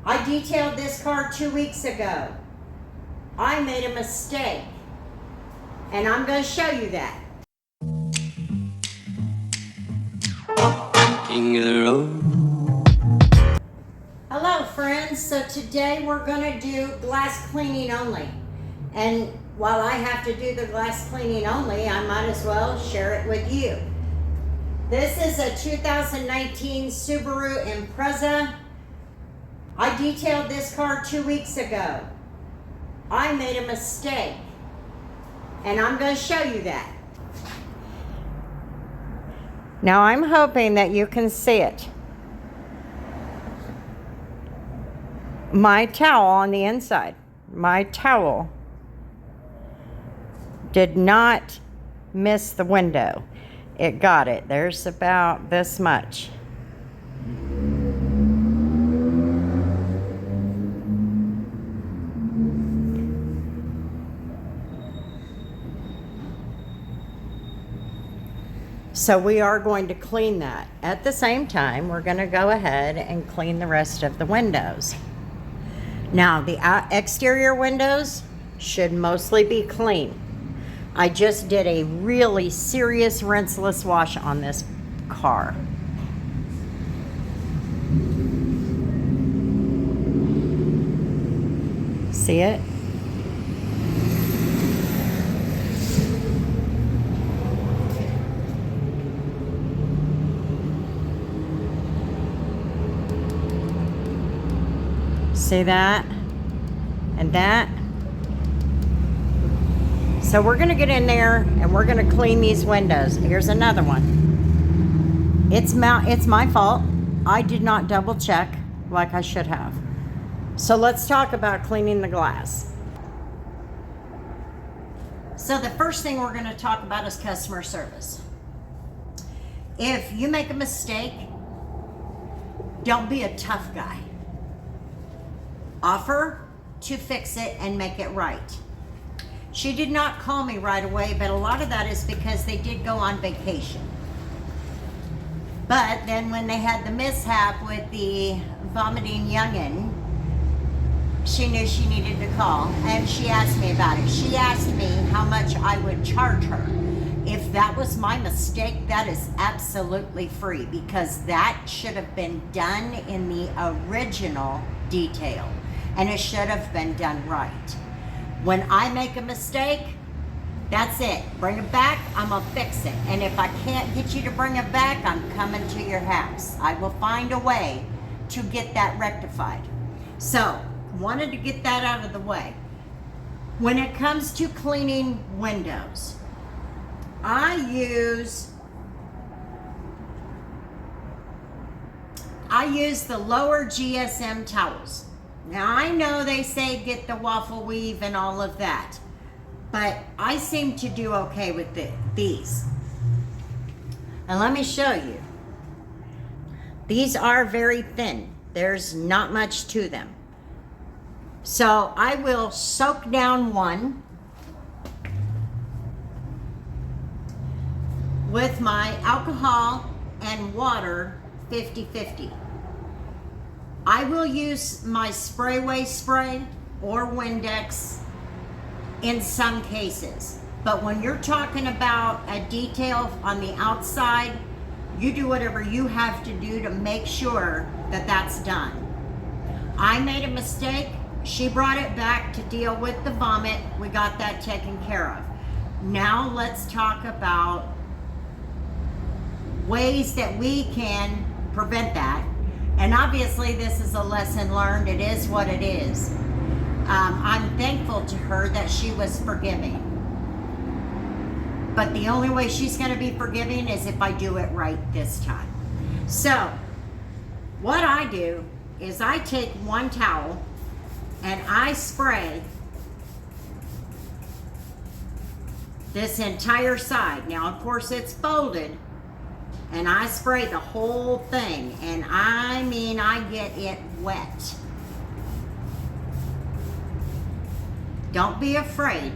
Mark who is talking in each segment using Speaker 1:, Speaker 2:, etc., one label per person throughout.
Speaker 1: I detailed this car 2 weeks ago. I made a mistake, and I'm going to show you that. Hello friends, so today we're going to do glass cleaning only. And while I have to do the glass cleaning only, I might as well share it with you. This is a 2019 Subaru Impreza. I detailed this car 2 weeks ago. I made a mistake, and I'm going to show you that. Now I'm hoping that you can see it. My towel on the inside, my towel did not miss the window. It got it. There's about this much. So we are going to clean that. At the same time, we're going to go ahead and clean the rest of the windows. Now, the exterior windows should mostly be clean. I just did a really serious rinseless wash on this car. See it? See that? And that? So we're going to get in there and we're going to clean these windows. Here's another one. It's my fault. I did not double check like I should have. So let's talk about cleaning the glass. So the first thing we're going to talk about is customer service. If you make a mistake, don't be a tough guy. Offer to fix it and make it right. She did not call me right away, but a lot of that is because they did go on vacation. But then when they had the mishap with the vomiting youngin', she knew she needed to call, and she asked me about it. She asked me how much I would charge her. If that was my mistake, that is absolutely free, because that should have been done in the original detail, and it should have been done right. When I make a mistake, that's it. Bring it back, I'm gonna fix it. And if I can't get you to bring it back, I'm coming to your house. I will find a way to get that rectified. So, wanted to get that out of the way. When it comes to cleaning windows, I use the lower GSM towels. Now I know they say get the waffle weave and all of that, but I seem to do okay with these. And let me show you. These are very thin. There's not much to them. So I will soak down one with my alcohol and water 50-50. I will use my Sprayway spray or Windex in some cases. But when you're talking about a detail on the outside, you do whatever you have to do to make sure that that's done. I made a mistake. She brought it back to deal with the vomit. We got that taken care of. Now let's talk about ways that we can prevent that. And obviously this is a lesson learned. It is what it is. I'm thankful to her that she was forgiving. But the only way she's going to be forgiving is if I do it right this time. So what I do is I take one towel and I spray this entire side. Now of course it's folded, and I spray the whole thing, and I mean I get it wet. Don't be afraid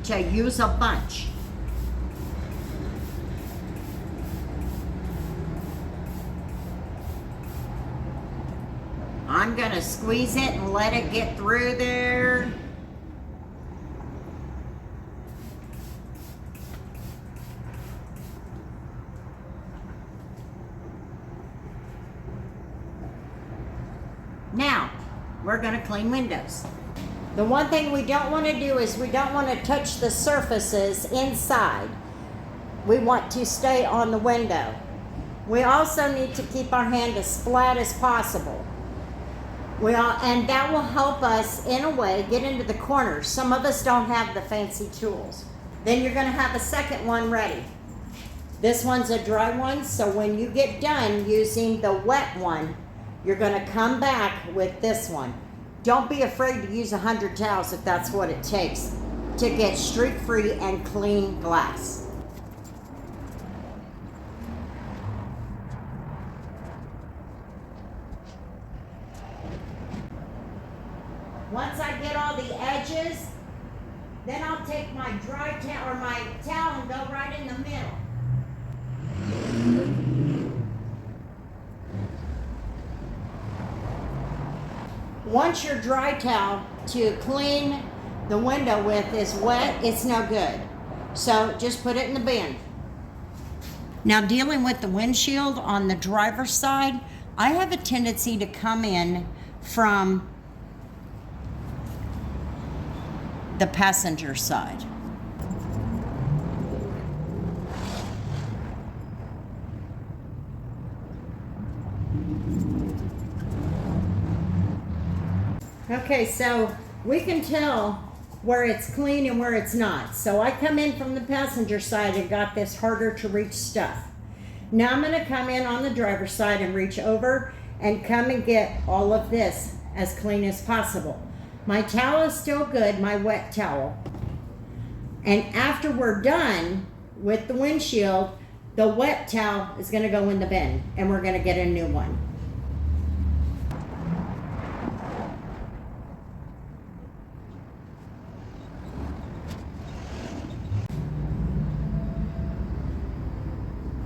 Speaker 1: to use a bunch. I'm I'm gonna squeeze it and let it get through there. Now, we're gonna clean windows. The one thing we don't wanna do is we don't wanna touch the surfaces inside. We want to stay on the window. We also need to keep our hand as flat as possible. And that will help us, in a way, get into the corners. Some of us don't have the fancy tools. Then you're gonna have a second one ready. This one's a dry one, so when you get done using the wet one, you're gonna come back with this one. Don't be afraid to use 100 towels if that's what it takes to get streak-free and clean glass. Once I get all the edges, then I'll take my dry towel or my towel and go right in the middle. Once your dry towel to clean the window with is wet, it's no good. So just put it in the bin. Now, dealing with the windshield on the driver's side, I have a tendency to come in from the passenger side. Okay, so we can tell where it's clean and where it's not. So I come in from the passenger side and got this harder to reach stuff. Now I'm gonna come in on the driver's side and reach over and come and get all of this as clean as possible. My towel is still good, my wet towel. And after we're done with the windshield, the wet towel is gonna go in the bin and we're gonna get a new one.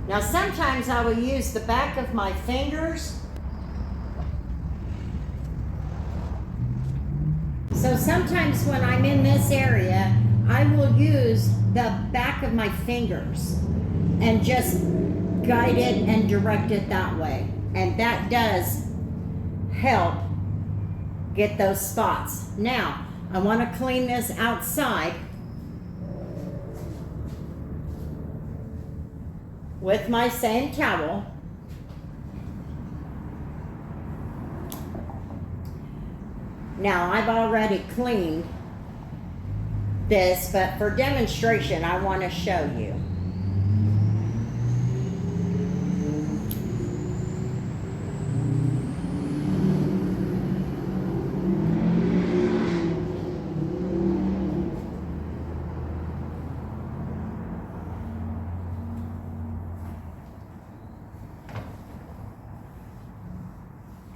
Speaker 1: Now sometimes I will use the back of my fingers. So sometimes when I'm in this area, I will use the back of my fingers and just guide it and direct it that way. And that does help get those spots. Now, I want to clean this outside with my same towel. Now, I've already cleaned this, but for demonstration, I want to show you.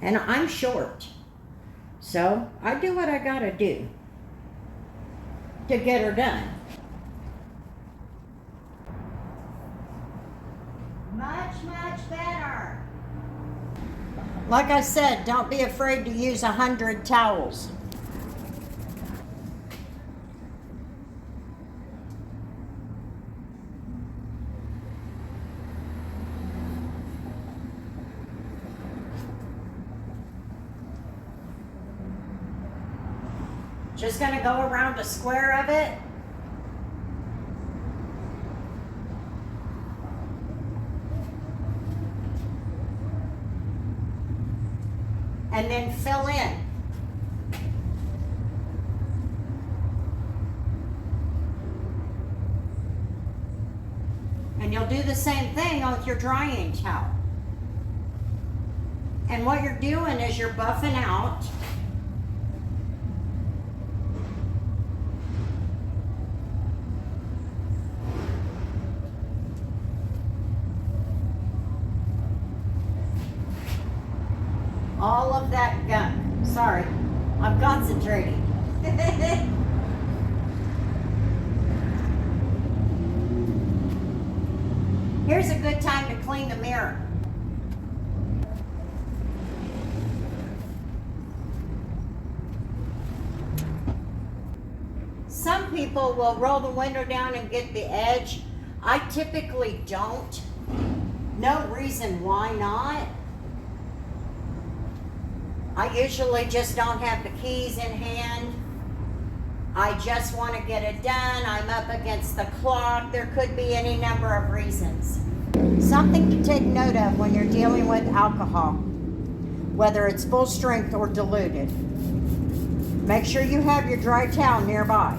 Speaker 1: And I'm short. So I do what I gotta do to get her done. Much, much better. Like I said, don't be afraid to use 100 towels. Just gonna go around a square of it. And then fill in. And you'll do the same thing with your drying towel. And what you're doing is you're buffing out all of that gunk. Sorry, I'm concentrating. Here's a good time to clean the mirror. Some people will roll the window down and get the edge. I typically don't. No reason why not. I usually just don't have the keys in hand. I just want to get it done. I'm up against the clock. There could be any number of reasons. Something to take note of when you're dealing with alcohol, whether it's full strength or diluted. Make sure you have your dry towel nearby,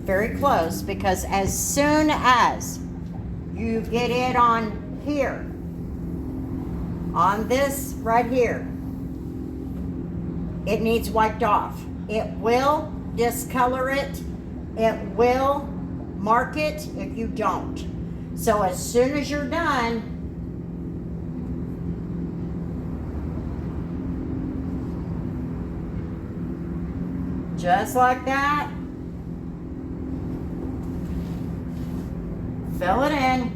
Speaker 1: very close, because as soon as you get it on here, on this right here, it needs wiped off. It will discolor it. It will mark it if you don't. So as soon as you're done, just like that, fill it in.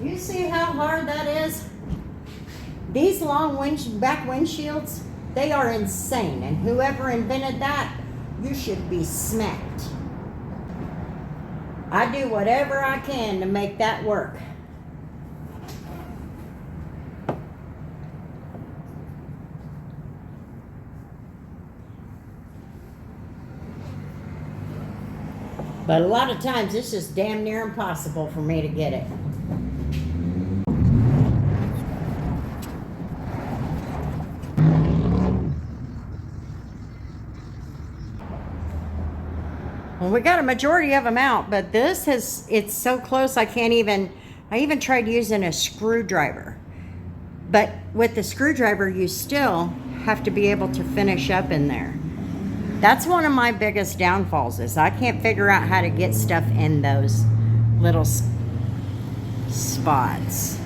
Speaker 1: You see how hard that is? These long back windshields, they are insane. And whoever invented that, you should be smacked. I do whatever I can to make that work. But a lot of times it's just damn near impossible for me to get it. Well, we got a majority of them out, but it's so close I even tried using a screwdriver. But with the screwdriver, you still have to be able to finish up in there. That's one of my biggest downfalls, is I can't figure out how to get stuff in those little spots.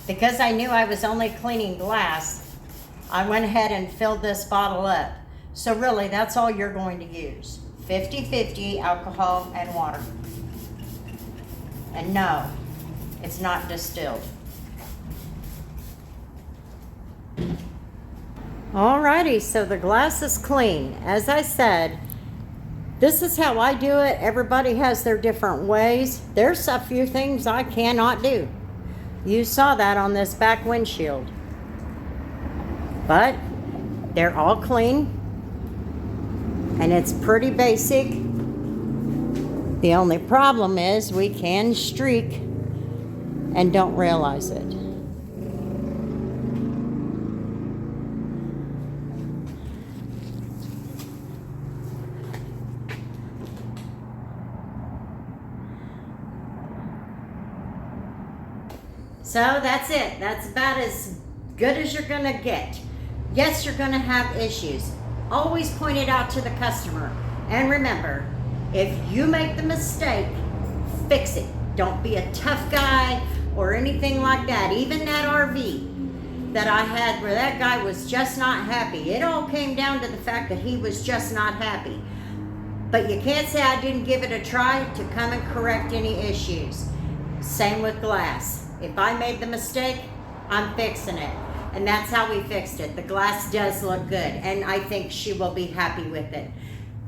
Speaker 1: Because I knew I was only cleaning glass, I went ahead and filled this bottle up. So really, that's all you're going to use. 50-50 alcohol and water. And no, it's not distilled. Alrighty, so the glass is clean. As I said, this is how I do it. Everybody has their different ways. There's a few things I cannot do. You saw that on this back windshield. But they're all clean, and it's pretty basic. The only problem is we can streak and don't realize it. So that's it. That's about as good as you're gonna get. Yes, you're going to have issues. Always point it out to the customer. And remember, if you make the mistake, fix it. Don't be a tough guy or anything like that. Even that RV that I had where that guy was just not happy. It all came down to the fact that he was just not happy. But you can't say I didn't give it a try to come and correct any issues. Same with glass. If I made the mistake, I'm fixing it. And that's how we fixed it. The glass does look good, and I think she will be happy with it.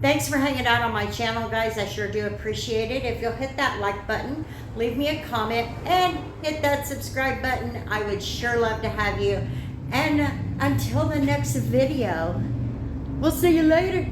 Speaker 1: Thanks for hanging out on my channel, guys. I sure do appreciate it. If you'll hit that like button, leave me a comment, and hit that subscribe button. I would sure love to have you. And until the next video, we'll see you later.